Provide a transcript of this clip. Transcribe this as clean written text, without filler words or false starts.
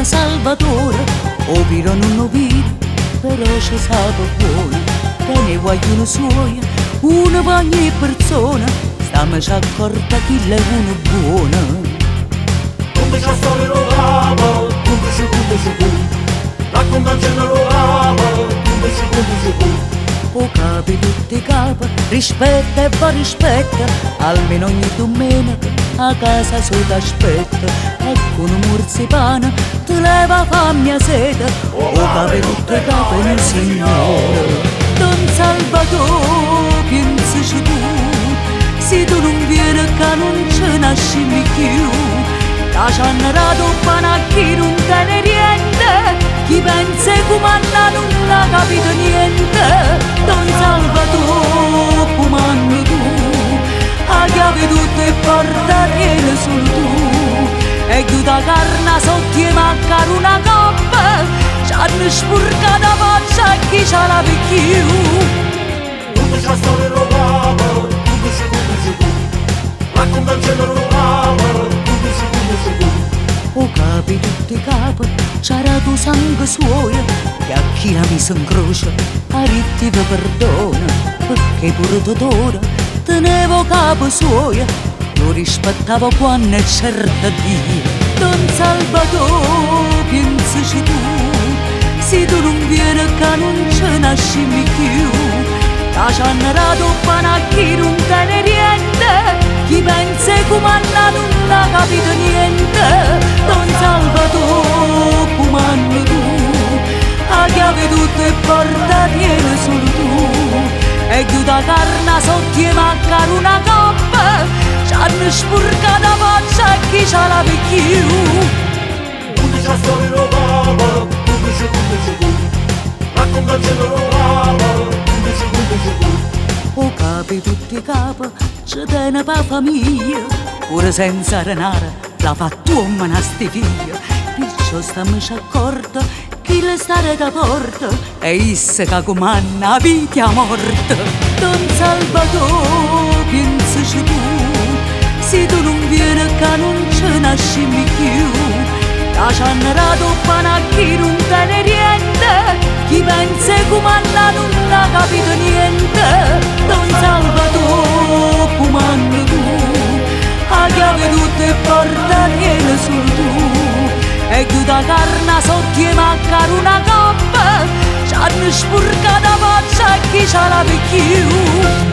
chiama Salvatore, o viro non lo vide, però ci sape buono, che ne vogliono suoi, una per ogni persona, stiamo ci accorta chi è uno buono. Come c'è storia lo ama, come c'è raccontaci lo ama, come c'è O capi tutti i capi, rispetta e va rispetta, almeno ogni domenica a casa sua t'aspetta, e con un marzipane ti leva fame e sete, o capi tutti i capi nel Signore. Don Salvatore, pensaci tu, se tu non vieni che non ci nasci più, la ciannarato panacchi non te ne niente, chi pensa come Anna non ha capito niente. Don Salvatore, come Anna tu, a chiave tutte e porta tiene solo tu, e tu da carne sotto e manca una coppa, c'hanno spurca da faccia e chi ce l'ha più. Come c'è storia lo ama, come c'è raccontaci lo ama. O capi tutti i capi, c'era tu sangue suo, e a chi la mise in croce, a ritti vi perdona, perché pure tuttora tenevo capo suo, lo rispettavo quando è certa Dio. Don Salvatore, pensaci tu, se tu non vieni che non ci nasci più, la ciannarato panacchi non te ne niente, chi pensa come Anna non ha capito niente. Don Salvatore, come Anna tu, a chiave tutte e porta tiene solo tu, e tu da carne sotto e manca una coppa, c'hanno spurca da faccia e chi ce l'ha più. Come c'è storia lo ama, come c'è raccontaci lo ama, come c'è O capi tutti i capi, ci tiene per famiglia, pure senza denaro la fa tua sti figlia. Perciò stiamo accorta chi le stare da porta, e isse che comanna vita a morte. Don Salvatore, pensaci tu, se tu non vieni che non ci nasci più, la ciannarato panacchi non te ne niente, chi pensa come Anna non ha capito niente. Don Salvatore, come Anna tu, a chiave tutte e porta tiene solo tu, e tu da carne sotto e manca una coppa, c'hanno spurca da faccia e chi ce l'ha più.